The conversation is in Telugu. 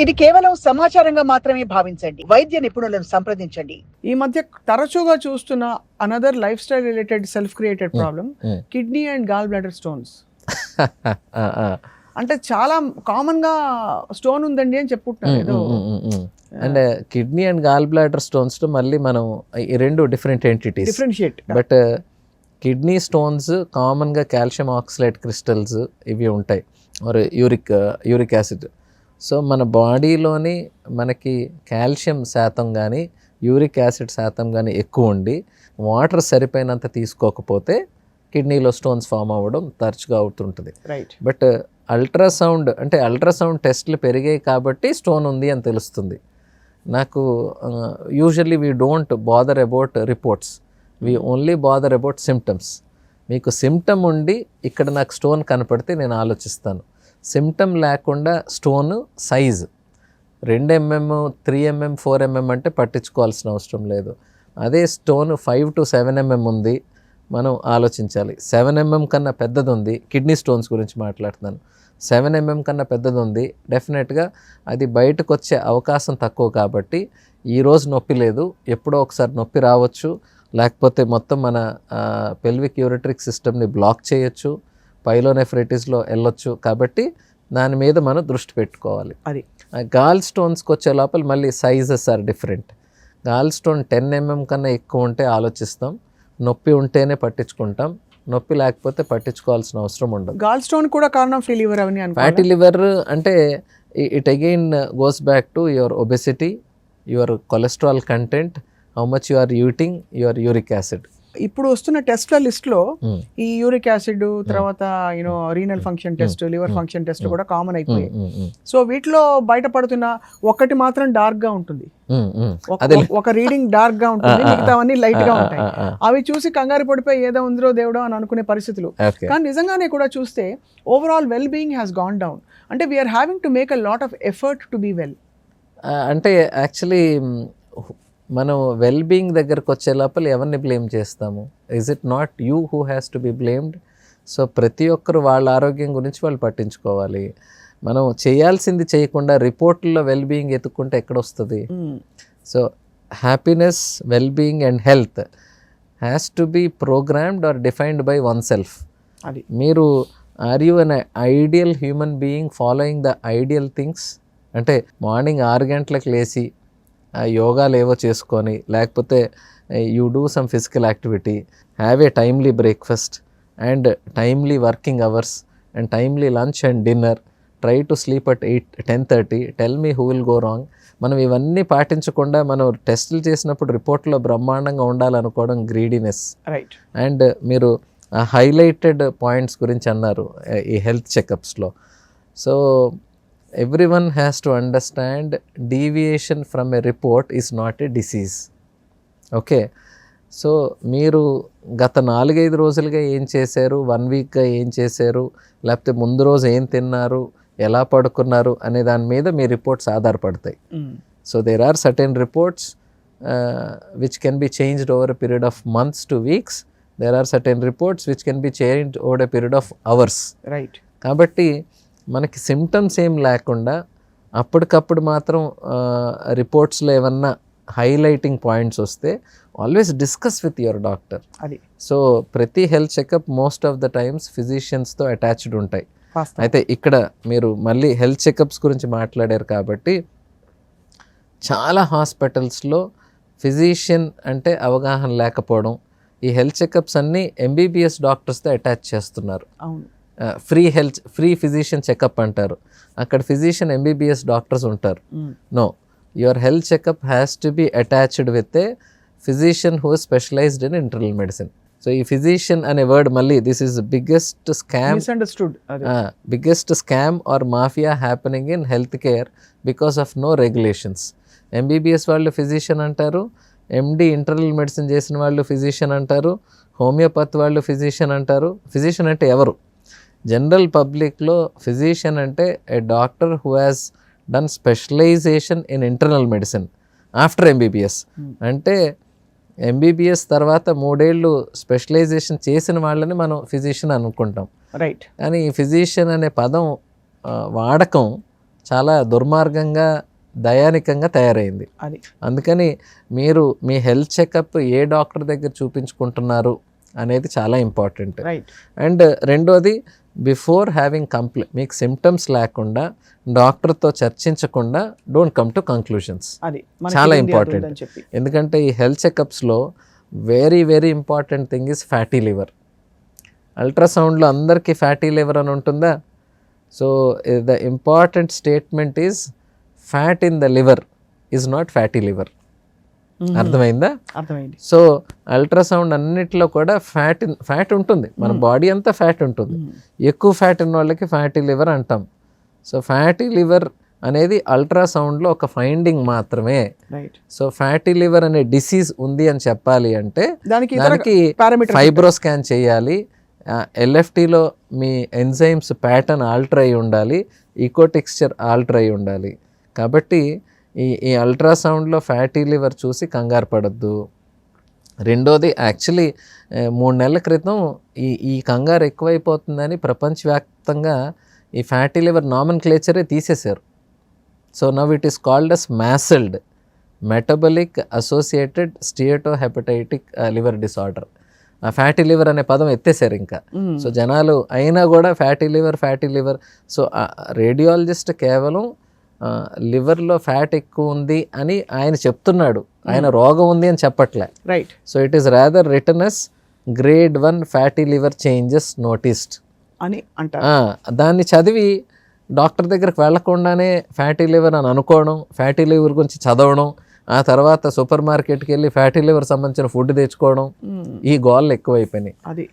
ఇది కేవలం సమాచారంగా మాత్రమే భావించండి. వైద్య నిపుణులను సంప్రదించండి. ఈ మధ్య తరచుగా చూస్తున్న another lifestyle related self created problem kidney and gall bladder stones. అంటే చాలా కామన్ గా స్టోన్ ఉందండి అని చెప్పుకుంటున్నారు. And kidney and gall bladder stones మళ్ళీ మనం ఈ రెండు different entities, differentiate. But kidney stones కామన్గా కాల్షియం ఆక్సలేట్ క్రిస్టల్స్ ఇవి ఉంటాయి, ఆర్ యూరిక్ యాసిడ్. సో మన బాడీలోని మనకి కాల్షియం శాతం కానీ యూరిక్ యాసిడ్ శాతం కానీ ఎక్కువ ఉండి వాటర్ సరిపోయినంత తీసుకోకపోతే కిడ్నీలో స్టోన్స్ ఫామ్ అవ్వడం తరచుగా అవుతుంటుంది. రైట్. బట్ అల్ట్రాసౌండ్ టెస్ట్లు పెరిగాయి కాబట్టి స్టోన్ ఉంది అని తెలుస్తుంది. నాకు usually we don't bother about reports, we only bother about symptoms. మీకు సిమ్టమ్ ఉండి ఇక్కడ నాకు స్టోన్ కనపడితే నేను ఆలోచిస్తాను. సిమ్టమ్ లేకుండా stone size 2 mm, 3 mm, 4 mm అంటే పట్టించుకోవాల్సిన అవసరం లేదు. అదే స్టోన్ 5 to 7 mm ఉంది, మనం ఆలోచించాలి. 7 mm కన్నా పెద్దది ఉంది, కిడ్నీ స్టోన్స్ గురించి మాట్లాడుతున్నాను. 7 mm కన్నా పెద్దది ఉంది, డెఫినెట్గా అది బయటకు వచ్చే అవకాశం తక్కువ. కాబట్టి ఈరోజు నొప్పి లేదు, ఎప్పుడో ఒకసారి నొప్పి రావచ్చు, లేకపోతే మొత్తం మన పెల్విక్ యూరిట్రిక్ సిస్టమ్ని బ్లాక్ చేయొచ్చు, పైలోనెఫ్రైటిస్లో వెళ్ళొచ్చు. కాబట్టి దాని మీద మనం దృష్టి పెట్టుకోవాలి. అది గాల్ స్టోన్స్కి వచ్చే లోపల మళ్ళీ sizes are different. Gall stone 10 mm కన్నా ఎక్కువ ఉంటే ఆలోచిస్తాం, నొప్పి ఉంటేనే పట్టించుకుంటాం, నొప్పి లేకపోతే పట్టించుకోవాల్సిన అవసరం ఉండదు. గాల్ స్టోన్ కూడా కారణం ఫ్యాటీ లివర్ అని అనుకో. ఫ్యాటీ లివర్ అంటే it again goes back to your obesity, your cholesterol content, how much you are eating, your uric acid. ఇప్పుడు వస్తున్న టెస్ట్ల లిస్ట్ లో ఈ యూరిక్ యాసిడ్ తర్వాత renal function test, liver function test కూడా కామన్ అయిపోయాయి. సో వీటిలో బయటపడుతున్న ఒకటి మాత్రం డార్క్ గా ఉంటుంది, ఒక రీడింగ్ డార్క్ గా ఉంటుంది, మిగతావన్నీ లైట్ గా ఉంటాయి. అవి చూసి కంగారు పడిపోయి ఏదో ఉందిరో దేవుడో అని అనుకునే పరిస్థితులు. కానీ నిజంగానే కూడా చూస్తే overall well being has gone down. అంటే we are having to make a lot of effort to be well. అంటే యాక్చువల్లీ మనం వెల్ బీయింగ్ దగ్గరకు వచ్చే లోపల ఎవరిని బ్లేమ్ చేస్తాము? Is it not you who has to be blamed? So ప్రతి ఒక్కరు వాళ్ళ ఆరోగ్యం గురించి వాళ్ళు పట్టించుకోవాలి. మనం చేయాల్సింది చేయకుండా రిపోర్ట్లో వెల్ బీయింగ్ ఎత్తుక్కుంటే ఎక్కడొస్తుంది? So happiness, well being and health has to be programmed or defined by oneself. అది మీరు are you an ideal human being following the ideal things? అంటే మార్నింగ్ 6 గంటలకు లేచి యోగాలు ఏవో చేసుకొని, లేకపోతే you do some physical activity, have a timely breakfast and timely working hours and timely lunch and dinner, try to sleep at 10:30, tell me who will go wrong. మనం ఇవన్నీ పాటించకుండా మనం టెస్టులు చేసినప్పుడు రిపోర్ట్లో బ్రహ్మాండంగా ఉండాలనుకోవడం గ్రీడీనెస్. రైట్. అండ్ మీరు హైలైటెడ్ పాయింట్స్ గురించి అన్నారు ఈ హెల్త్ చెకప్స్లో. So everyone has to understand deviation from a report is not a disease. Okay, so మీరు గత 4-5 రోజులుగా ఏం చేశారు, 1 వీక్గా ఏం చేశారు, లేకపోతే ముందు రోజు ఏం తిన్నారు, ఎలా పడుకున్నారు అనే దాని మీద మీ రిపోర్ట్స్ ఆధారపడతాయి. So there are certain reports which can be changed over a period of months to weeks. There are certain reports which can be changed over a period of hours. Right. కాబట్టి మనకి సిమ్టమ్స్ ఏం లేకుండా అప్పటికప్పుడు మాత్రం రిపోర్ట్స్లో ఏమన్నా హైలైటింగ్ పాయింట్స్ వస్తే always discuss with your doctor. అది సో ప్రతి health checkup most of the times ఫిజిషియన్స్తో అటాచ్డ్ ఉంటాయి. వాస్తవం. అయితే ఇక్కడ మీరు మళ్ళీ హెల్త్ చెకప్స్ గురించి మాట్లాడారు కాబట్టి చాలా హాస్పిటల్స్లో ఫిజిషియన్ అంటే అవగాహన లేకపోవడం, ఈ హెల్త్ చెకప్స్ అన్నీ MBBS డాక్టర్స్తో అటాచ్ చేస్తున్నారు. అవును. ఫ్రీ ఫిజిషియన్ చెకప్ అంటారు, అక్కడ ఫిజిషియన్ MBBS డాక్టర్స్ ఉంటారు. No, your health checkup has to be attached with a physician who specialized in internal medicine. So ఈ ఫిజిషియన్ అనే వర్డ్ మళ్ళీ this is biggest scam or mafia happening in health care because of no regulations. MBBS వాళ్ళు ఫిజిషియన్ అంటారు, MD ఇంటర్నల్ మెడిసిన్ చేసిన వాళ్ళు ఫిజిషియన్ అంటారు, హోమియోపతి వాళ్ళు ఫిజిషియన్ అంటారు. ఫిజిషియన్ అంటే ఎవరు? జనరల్ పబ్లిక్లో ఫిజిషియన్ అంటే a doctor who has done specialization in internal medicine after MBBS. అంటే MBBS తర్వాత 3 ఏళ్ళు స్పెషలైజేషన్ చేసిన వాళ్ళని మనం ఫిజిషియన్ అనుకుంటాం. రైట్. కానీ ఈ ఫిజిషియన్ అనే పదం వాడకం చాలా దుర్మార్గంగా దయానికంగా తయారైంది. అది అందుకని మీరు మీ హెల్త్ చెకప్ ఏ డాక్టర్ దగ్గర చూపించుకుంటున్నారు అనేది చాలా ఇంపార్టెంట్. రైట్. అండ్ రెండోది, బిఫోర్ హ్యావింగ్ కంప్లైంట్, మీకు సిమ్టమ్స్ లేకుండా డాక్టర్తో చర్చించకుండా డోంట్ కమ్ టు కంక్లూషన్స్. అది చాలా ఇంపార్టెంట్. ఎందుకంటే ఈ హెల్త్ చెకప్స్లో very very important thing is fatty liver. అల్ట్రాసౌండ్లో అందరికీ ఫ్యాటీ లివర్ అని ఉంటుందా? So the important statement is fat in the liver is not fatty liver. అర్థమైందా? అర్థమైంది. సో అల్ట్రాసౌండ్ అన్నిట్లో కూడా ఫ్యాట్ ఉంటుంది, మన బాడీ అంతా ఫ్యాట్ ఉంటుంది. ఎక్కువ ఫ్యాట్ ఉన్న వాళ్ళకి ఫ్యాటీ లివర్ అంటాం. సో ఫ్యాటీ లివర్ అనేది అల్ట్రాసౌండ్లో ఒక ఫైండింగ్ మాత్రమే. సో ఫ్యాటీ లివర్ అనే డిసీజ్ ఉంది అని చెప్పాలి అంటే దానికి ఫైబ్రో స్కాన్ చేయాలి, ఎల్ఎఫ్టీలో మీ ఎంజైమ్స్ ప్యాటర్న్ ఆల్టర్ అయి ఉండాలి, ఈకో టెక్స్చర్ ఆల్టర్ అయి ఉండాలి. కాబట్టి ఈ అల్ట్రాసౌండ్లో ఫ్యాటీ లివర్ చూసి కంగారు పడద్దు. రెండోది, యాక్చువల్లీ 3 నెలల క్రితం ఈ కంగారు ఎక్కువైపోతుందని ప్రపంచవ్యాప్తంగా ఈ ఫ్యాటీ లివర్ నామన్క్లేచరే తీసేశారు. So now it is called as MASLD, metabolic associated steatohepatitic liver disorder. ఆ ఫ్యాటీ లివర్ అనే పదం ఎత్తేసారు ఇంకా. సో జనాలు అయినా కూడా ఫ్యాటీ లివర్. సో రేడియాలజిస్ట్ కేవలం లివర్లో ఫ్యాట్ ఎక్కువ ఉంది అని ఆయన చెప్తున్నాడు, ఆయన రోగం ఉంది అని చెప్పట్లే. Right. So it is rather written as grade 1 fatty liver changes noticed అని అంటారు. దాన్ని చదివి డాక్టర్ దగ్గరకు వెళ్లకుండానే ఫ్యాటీ లివర్ అని అనుకోవడం, ఫ్యాటీ లివర్ గురించి చదవడం, ఆ తర్వాత సూపర్ మార్కెట్కి వెళ్ళి ఫ్యాటీ లివర్ సంబంధించిన ఫుడ్ తెచ్చుకోవడం, ఈ గోళ్ళు ఎక్కువైపోయినాయి. అది